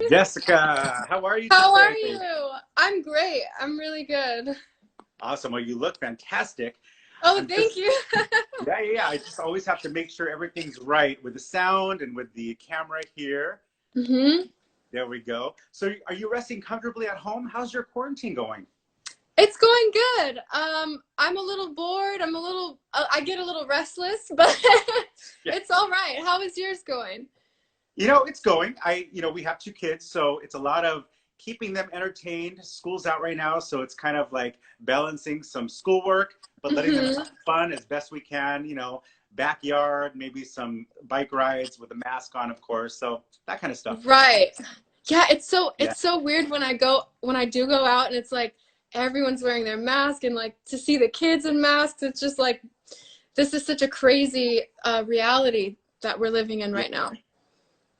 Jessica, how are you How are today? you? I'm great. I'm really good. Awesome. Well, you look fantastic. Oh, I'm thank just, you. yeah. I just always have to make sure everything's right with the sound and with the camera here. hmm There we go. So, are you resting comfortably at home? How's your quarantine going? It's going good. I'm a little bored. I get a little restless, but Yeah. it's all right. How is yours going? It's going. We have two kids, so it's a lot of keeping them entertained. School's out right now, so it's kind of like balancing some schoolwork, but letting them hmm have fun as best we can. Backyard, maybe some bike rides with a mask on, of course. So that kind of stuff. Right. Yeah, it's so Yeah. it's so weird when I do go out and it's like everyone's wearing their mask and like to see the kids in masks, it's just like this is such a crazy reality that we're living in Yeah. right now.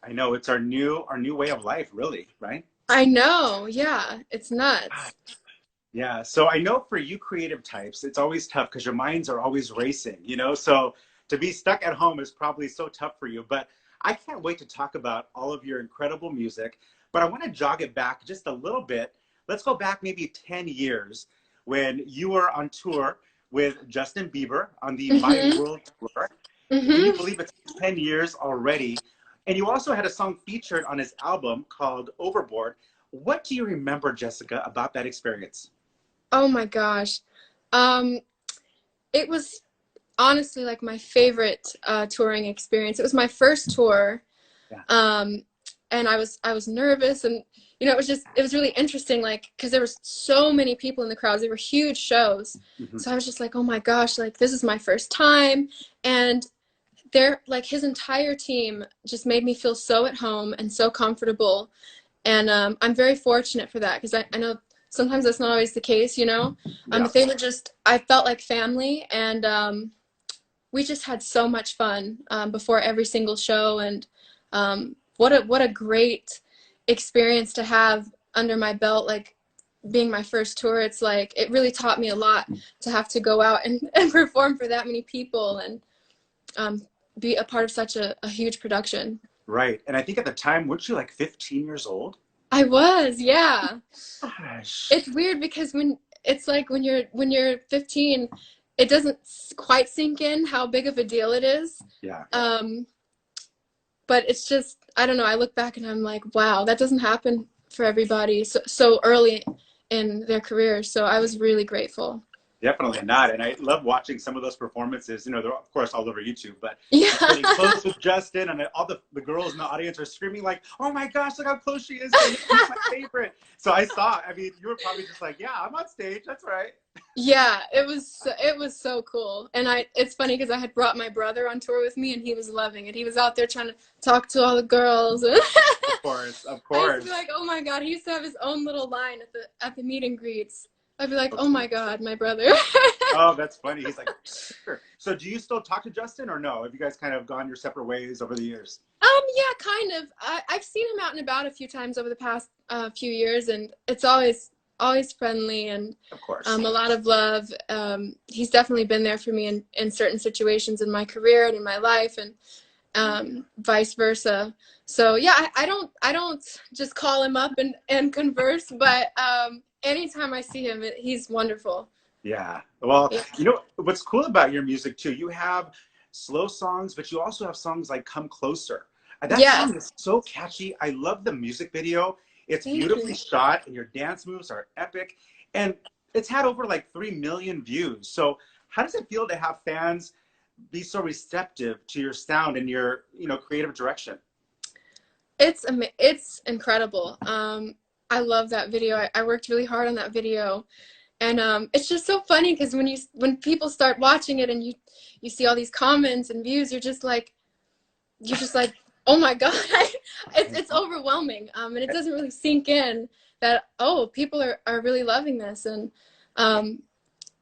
I know it's our new way of life, really, right? I know. Yeah, it's Ah, nuts. yeah. So I know for you creative types, it's always tough because your minds are always racing. So to be stuck at home is probably so tough for you. But I can't wait to talk about all of your incredible music. But I want to jog it back just a little bit. Let's go back maybe 10 years when you were on tour with Justin Bieber on the My Mhm. World Tour. Can you Mhm. believe it's 10 years already? And you also had a song featured on his album called Overboard. What do you remember, Jessica, about that experience? Oh my gosh. Um, it was honestly like my favorite touring experience. It was my first tour. Yeah. Um, and I was nervous and it was really interesting like because there was so many people in the crowds. They were huge shows. Mhm. So I was just like, "Oh my gosh, like this is my first time." And like his entire team just made me feel so at home and so comfortable. And I'm very fortunate for that because I know sometimes that's not always the case. Yeah. But I felt like family, and we just had so much fun before every single show. And what a great experience to have under my belt, like being my first tour. It's like it really taught me a lot to have to go out and perform for that many people and um, be a part of such a huge production. Right. And I think at the time, weren't you like 15 years old? I was, yeah. Gosh. It's weird because when it's like when you're 15, it doesn't quite sink in how big of a deal it is. Yeah. Um, but it's just I don't know. I look back and I'm like, wow, that doesn't happen for everybody so early in their career. So I was really grateful. Definitely not. And I love watching some of those performances. They're of course all over YouTube, but Yeah. just getting close with Justin and all the girls in the audience are screaming like, "Oh my gosh, look how close she is. He's my favorite." So I mean, you were probably just like, "Yeah, I'm on stage. That's right." Yeah, it was so cool. And it's funny because I had brought my brother on tour with me and he was loving it. He was out there trying to talk to all the girls. Of course, of I used to be course. like, "Oh my God." He used to have his own little line at the meet and greets. I'd be like, "Oh my God, my brother." Oh, that's funny. He's like, sure. So do you still talk to Justin or no? Have you guys kind of gone your separate ways over the years? Yeah, kind of. I've seen him out and about a few times over the past few years, and it's always friendly and Of course. a lot of love. He's definitely been there for me in certain situations in my career and in my life, and vice versa. So yeah, I don't just call him up and converse, but anytime I see him, he's wonderful. Yeah. Well, Yeah. what's cool about your music too, you have slow songs, but you also have songs like Come Closer. And that Yes. song is so catchy. I love the music video. It's Thank beautifully you. shot and your dance moves are epic. And it's had over like 3 million views. So how does it feel to have fans be so receptive to your sound and your, creative direction? It's incredible. I love that video. I worked really hard on that video. And it's just so funny because when people start watching it and you see all these comments and views, you're just like, oh my God, it's overwhelming. And it doesn't really sink in that people are really loving this, and um,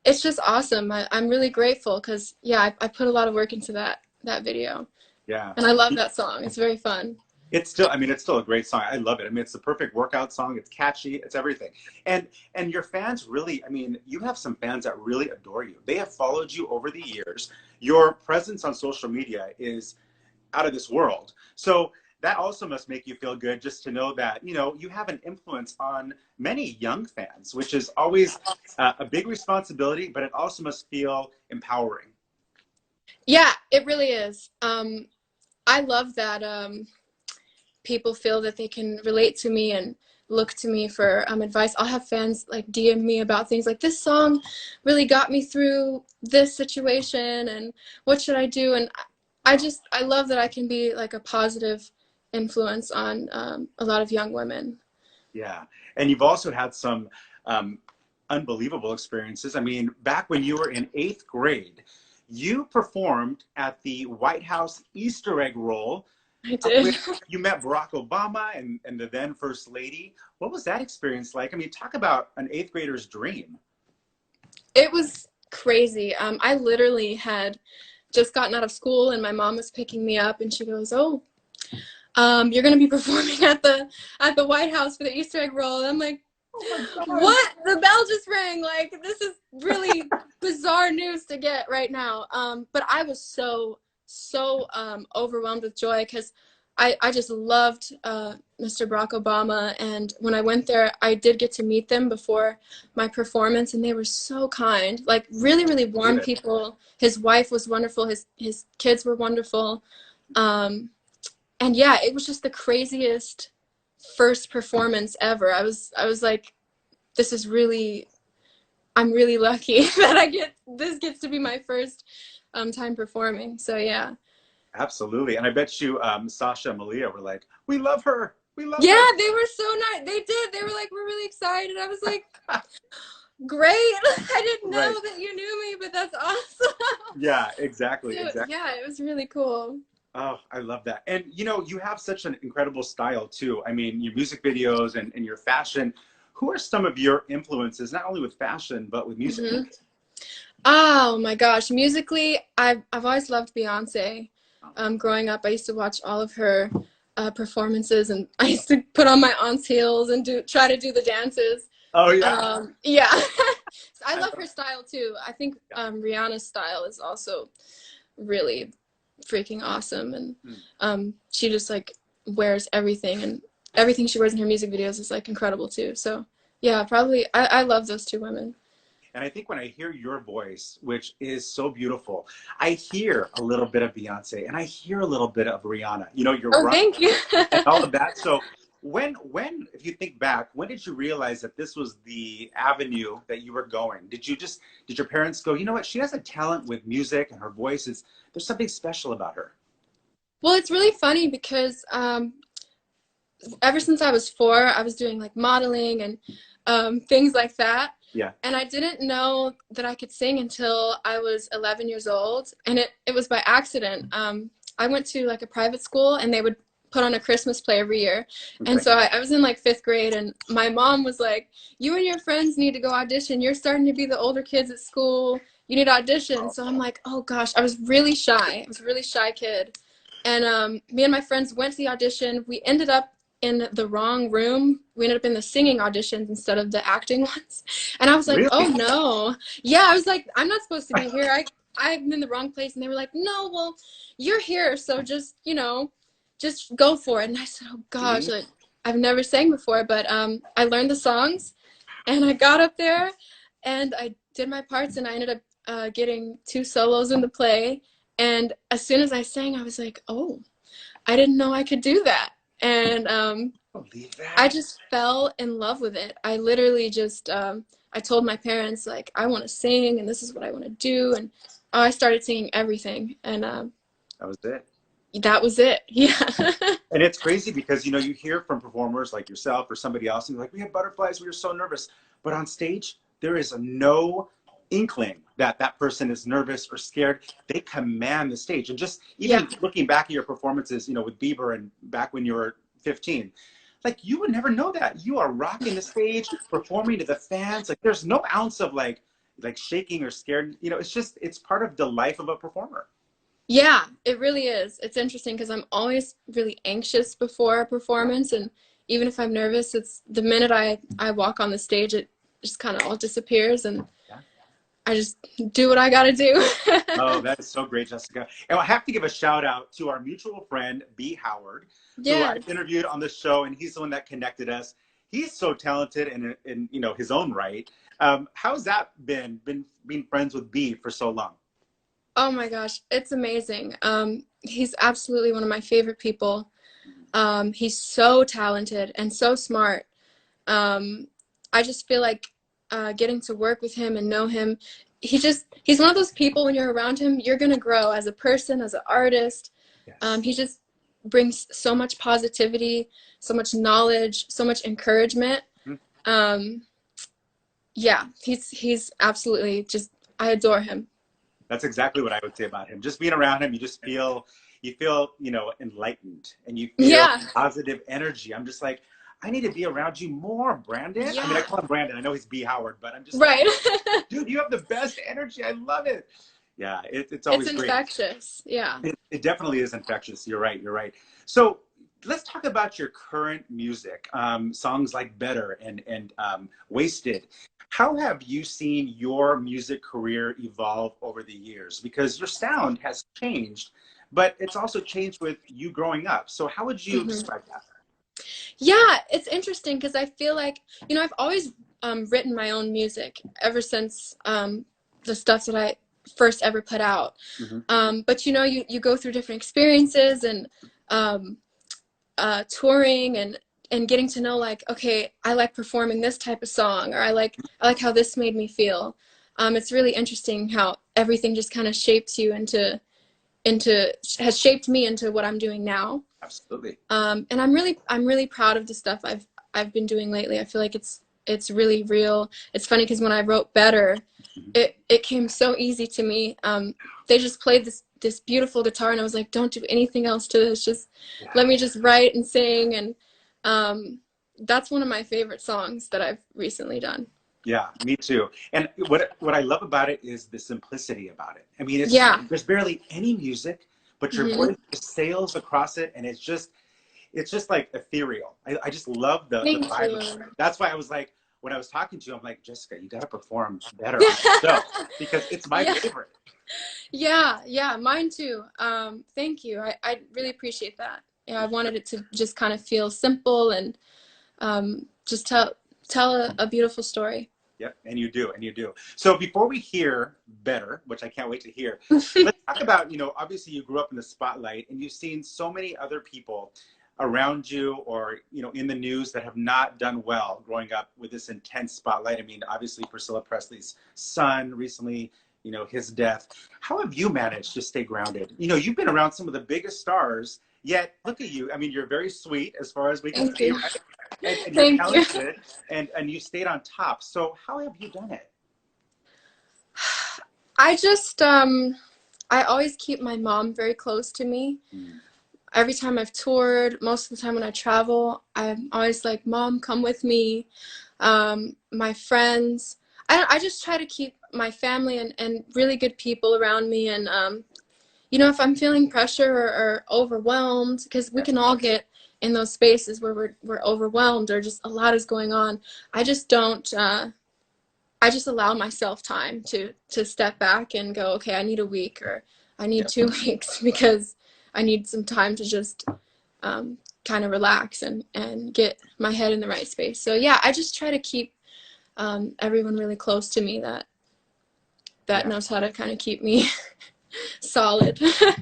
it's just awesome. I'm really grateful because yeah, I put a lot of work into that video, Yeah. and I love that song. It's very fun. It's still a great song. I love it. I mean, it's the perfect workout song. It's catchy. It's everything. And your fans really, I mean, you have some fans that really adore you. They have followed you over the years. Your presence on social media is out of this world. So that also must make you feel good just to know that, you know, you have an influence on many young fans, which is always a big responsibility, but it also must feel empowering. Yeah, it really is. I love that people feel that they can relate to me and look to me for advice. I'll have fans like DM me about things like, this song really got me through this situation and what should I do? And I love that I can be like a positive influence on a lot of young women. Yeah. And you've also had some um, unbelievable experiences. I mean, back when you were in 8th grade, you performed at the White House Easter egg roll I did. where you met Barack Obama and the then First Lady. What was that experience like? I mean, talk about an 8th grader's dream. It was crazy. I literally had just gotten out of school and my mom was picking me up and she goes, oh, you're going to be performing at the White House for the Easter egg roll. And I'm like, what? The bell just rang. Like, this is really bizarre news to get right now. But I was so overwhelmed with joy because I just loved Mr. Barack Obama. And when I went there, I did get to meet them before my performance, and they were so kind, like really, really warm people. His wife was wonderful. His kids were wonderful. And yeah, it was just the craziest first performance ever. I was like, this is really, I'm really lucky that this gets to be my first time performing. So yeah. Absolutely. And I bet you Sasha and Malia were like, we love her. We love Yeah, her. they were so nice. They did. They were like, we're really excited. I was like, great. I didn't Right. know that you knew me, but that's awesome. Yeah, exactly. So, Exactly. yeah, it was really cool. Oh, I love that. And you know, you have such an incredible style too. I mean, your music videos and your fashion. Who are some of your influences, not only with fashion, but with music? Mm-hmm. Oh my gosh, musically, I've always loved Beyonce. Growing up, I used to watch all of her performances, and I used to put on my aunt's heels and try to do the dances. Oh yeah. Yeah. So I I love love her style too. I think Rihanna's style is also really freaking awesome, and she just like wears everything, and everything she wears in her music videos is like incredible too. So yeah, probably I love those two women. And I think when I hear your voice, which is so beautiful, I hear a little bit of Beyonce and I hear a little bit of Rihanna. You know, you're Oh, right thank you. and all of that. So if you think back, when did you realize that this was the avenue that you were going? Did your parents go, you know what, she has a talent with music and her voice there's something special about her? Well, it's really funny because ever since I was 4, I was doing like modeling and things like that. Yeah. And I didn't know that I could sing until I was 11 years old. And it was by accident. I went to like a private school and they would put on a Christmas play every year. Okay. And so I was in like 5th grade and my mom was like, you and your friends need to go audition. You're starting to be the older kids at school. You need to audition. So I'm like, oh gosh, I was really shy. I was a really shy kid. And me and my friends went to the audition. We ended up in the wrong room. We ended up in the singing auditions instead of the acting ones. And I was like, Really? oh no. Yeah, I was like, I'm not supposed to be here. I'm in the wrong place. And they were like, no, well, you're here. So just, just go for it. And I said, oh gosh, like, I've never sang before, but I learned the songs and I got up there and I did my parts and I ended up getting 2 solos in the play. And as soon as I sang, I was like, oh, I didn't know I could do that. And I just fell in love with it. I literally just, I told my parents, like, I want to sing and this is what I want to do. And I started singing everything. And That was it. that was it. Yeah. And it's crazy because, you know, you hear from performers like yourself or somebody else and you're like, we have butterflies, we were so nervous. But on stage, there is no inkling that that person is nervous or scared. They command the stage. And just even looking back at your performances, you know, with Bieber and back when you were 15, like you would never know that. You are rocking the stage, performing to the fans. Like there's no ounce of like shaking or scared. You know, it's part of the life of a performer. Yeah, it really is. It's interesting because I'm always really anxious before a performance. And even if I'm nervous, it's the minute I walk on the stage, it just kind of all disappears. And I just do what I gotta do. Oh, that is so great, Jessica. And I have to give a shout out to our mutual friend, B. Howard, who I Yes. interviewed on the show, and he's the one that connected us. He's so talented in you know his own right. How's that been being friends with B for so long? Oh my gosh, it's amazing. He's absolutely one of my favorite people. He's so talented and so smart. Um, I just feel like getting to work with him and know him, he's one of those people when you're around him, you're gonna grow as a person, as an artist. Yes. He just brings so much positivity, so much knowledge, so much encouragement. Mhm. Um, yeah, he's absolutely just, I adore him. That's exactly what I would say about him. Just being around him, you feel, you know, enlightened and you feel Yeah, positive energy. I'm just like, I need to be around you more, Brandon. I mean, I yeah, call him Brandon. I know he's B. Howard, but I'm just like, right. dude, you have the best energy. I love it. Yeah, it's It's always great. infectious. Yeah. It definitely is infectious. You're right. You're right. So let's talk about your current music, songs like Better and Wasted. How have you seen your music career evolve over the years? Because your sound has changed, but it's also changed with you growing up. So how would you Hmm. describe that? Yeah, it's interesting because I feel like, I've always written my own music ever since the stuff that I first ever put out. Hmm. But you go through different experiences and um, touring and getting to know, like, okay, I like performing this type of song, or I like how this made me feel. It's really interesting how everything just kind of shapes you into has shaped me into what I'm doing now. Absolutely. And I'm really proud of the stuff I've been doing lately. I feel like it's really real. It's funny because when I wrote Better, Mhm. it came so easy to me. They just played this beautiful guitar, and I was like, don't do anything else to this. Just Yeah. let me just write and sing. And that's one of my favorite songs that I've recently done. Yeah, me too. And what I love about it is the simplicity about it. I mean, Yeah. there's barely any music, but your Hmm. voice just sails across it, and it's just like ethereal. I just love the Thank vibe of you. it. That's why I was like, when I was talking to you, I'm like, Jessica, you got to perform Better on the show because it's my Yeah. favorite. Yeah, yeah, mine too. Thank you. I really appreciate that. Yeah, I wanted it to just kind of feel simple and just tell a beautiful story. Yep, and you do, and you do. So before we hear Better, which I can't wait to hear, let's talk about, obviously you grew up in the spotlight and you've seen so many other people around you or, in the news that have not done well growing up with this intense spotlight. I mean, obviously Priscilla Presley's son recently, his death. How have you managed to stay grounded? You've been around some of the biggest stars, yet look at you. I mean, you're very sweet as far as we can Thank see, you. right? And you're Thank you. talented and you stayed on top. So how have you done it? I just I always keep my mom very close to me. Mm. Every time I've toured, most of the time when I travel, I'm always like, Mom, come with me. My friends. I just try to keep my family and really good people around me. And if I'm feeling pressure or overwhelmed, because we Yeah. can all get in those spaces where we're overwhelmed or just a lot is going on. I just don't. I just allow myself time to step back and go, okay, I need a week or I need Yeah. 2 weeks because I need some time to just kind of relax and get my head in the right space. So yeah, I just try to keep everyone really close to me that Yeah. knows how to kind of keep me solid.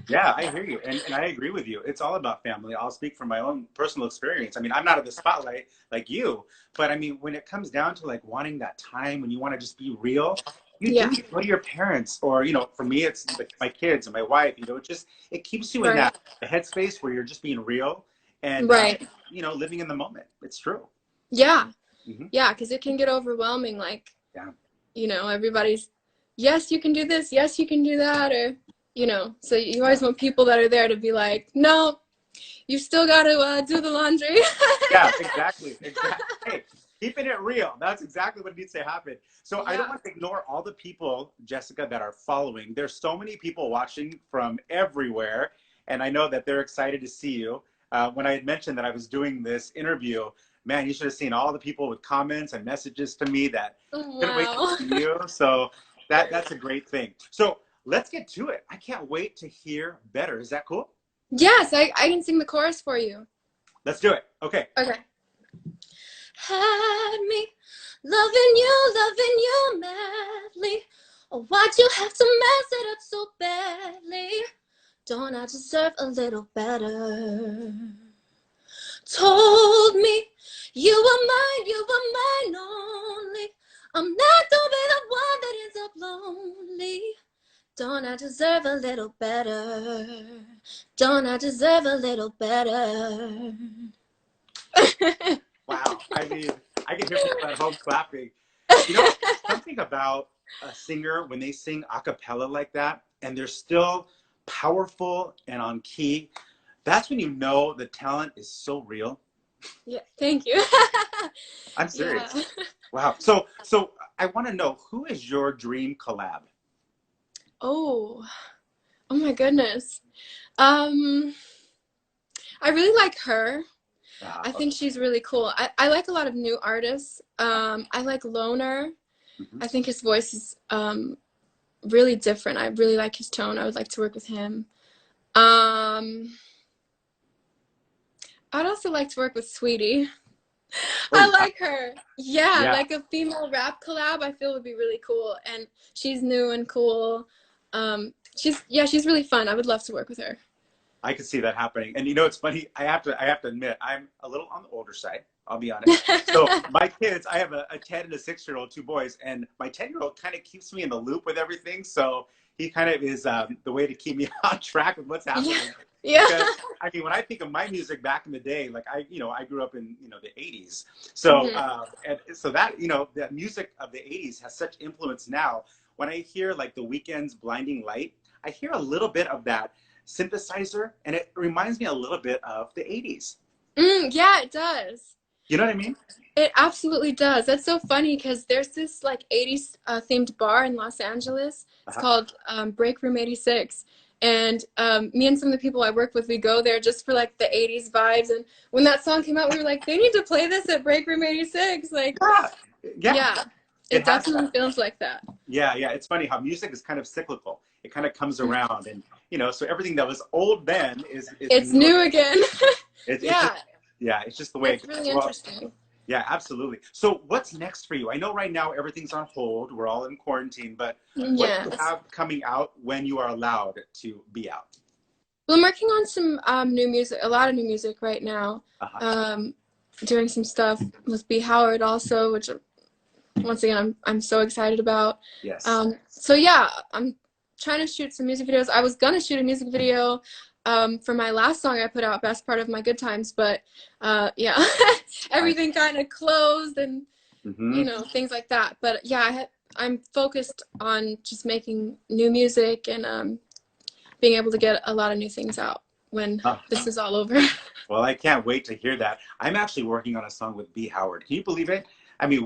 Yeah, I hear you. And I agree with you. It's all about family. I'll speak from my own personal experience. I mean, I'm not in the spotlight like you, but I mean, when it comes down to like wanting that time when you want to just be real, you do Yeah, go to your parents or, for me, it's like my kids and my wife, it keeps you in right, that headspace where you're just being real and, right. living in the moment. It's true. Yeah, Hmm. yeah, because it can get overwhelming. Like, Yeah. everybody's, yes, you can do this, yes, you can do that, or, so you always want people that are there to be like, no, you still got to do the laundry. Yeah, exactly. Exactly. Hey, keeping it real. That's exactly what needs to happen. So I don't Yeah. want to ignore all the people, Jessica, that are following. There's so many people watching from everywhere, and I know that they're excited to see you. When I had mentioned that I was doing this interview, man, you should have seen all the people with comments and messages to me that couldn't wait to Wow. see you. So That's a great thing. So let's get to it. I can't wait to hear Better. Is that cool? Yes, I can sing the chorus for you. Let's do it. Okay. Okay. Had me loving you madly. Oh, why'd you have to mess it up so badly? Don't I deserve a little better? Told me you were mine only. I'm not gonna be the one that ends up lonely. Don't I deserve a little better? Don't I deserve a little better? Wow. I mean, I can hear people at home clapping. You know, something about a singer when they sing a cappella like that and they're still powerful and on key, that's when you know the talent is so real. Yeah, thank you. I'm serious. Yeah. Wow. So I want to know, who is your dream collab? Oh, oh my goodness. I really like her. I Okay. think she's really cool. I like a lot of new artists. I like Loner. Mhm. I think his voice is really different. I really like his tone. I would like to work with him. I'd also like to work with Sweetie. Oh, I like her. Yeah, yeah. like a female rap collab, I feel would be really cool. And she's new and cool. She's really fun. I would love to work with her. I could see that happening. And you know, it's funny. I have to admit, I'm a little on the older side. I'll be honest. So my kids, I have a 10 and a 6-year-old, two boys, and my 10-year-old kind of keeps me in the loop with everything. So he kind of is the way to keep me on track with what's happening. Yeah. Yeah. Because I mean, when I think of my music back in the day, like I grew up in the 80s. So and so that that music of the 80s has such influence now. When I hear like The Weeknd's Blinding Light, I hear a little bit of that synthesizer, and it reminds me a little bit of the 80s. Yeah, it does. You know what I mean? It absolutely does. That's so funny because there's this like 80s themed bar in Los Angeles. It's Uh-huh. called Break Room 86. And me and some of the people I work with, we go there just for like the 80s vibes. And when that song came out, we were like, they need to play this at Break Room 86. Like, Yeah, yeah, yeah, it it has definitely that. feels like that. Yeah, yeah. It's funny how music is kind of cyclical. It kind of comes around, and so everything that was old then is It's new new again. again. It's just Yeah, yeah, it's just the way that's it goes. really Well, interesting. yeah, absolutely. So what's next for you? I know right now everything's on hold. We're all in quarantine, but what do you Yes. have coming out when you are allowed to be out? Well, I'm working on some new music, a lot of new music right now. Uh-huh. Doing some stuff with B. Howard also, which once again I'm so excited about. Yes. So yeah, I'm trying to shoot some music videos. I was gonna shoot a music video for my last song I put out, Best Part of My Good Times, but yeah, I, everything kind of closed and hmm things like that. But yeah, I'm focused on just making new music and being able to get a lot of new things out when this is all over. Well, I can't wait to hear that. I'm actually working on a song with B. Howard. Can you believe it? I mean,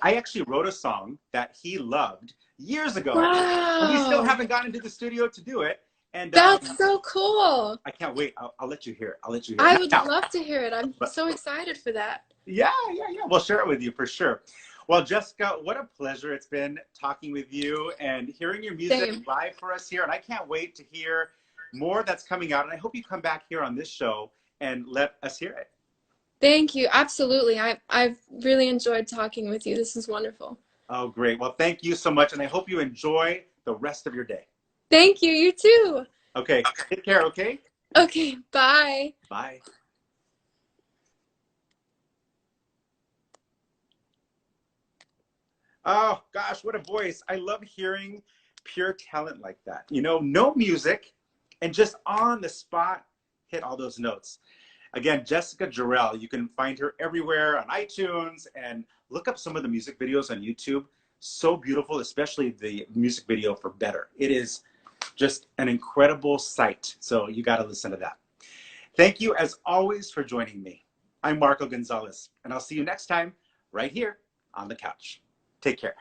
I actually wrote a song that he loved years ago, and we still Wow, haven't gotten into the studio to do it. And that's so cool. I can't wait. I'll let you hear it. I'll let you hear it. I Not would now, love to hear it. I'm but so excited for that. yeah, yeah, yeah. We'll share it with you for sure. Well, Jessica, what a pleasure it's been talking with you and hearing your music Same. live for us here. And I can't wait to hear more that's coming out. And I hope you come back here on this show and let us hear it. Thank you. Absolutely. I've really enjoyed talking with you. This is wonderful. Oh, great. Well, thank you so much. And I hope you enjoy the rest of your day. Thank you. You too. Okay. Take care. Okay. Okay. Bye. Bye. Oh, gosh, what a voice. I love hearing pure talent like that. No music and just on the spot hit all those notes. Again, Jessica Jarrell, you can find her everywhere on iTunes and look up some of the music videos on YouTube. So beautiful, especially the music video for Better. It is just an incredible sight. So you got to listen to that. Thank you, as always, for joining me. I'm Marco Gonzalez, and I'll see you next time right here on the couch. Take care.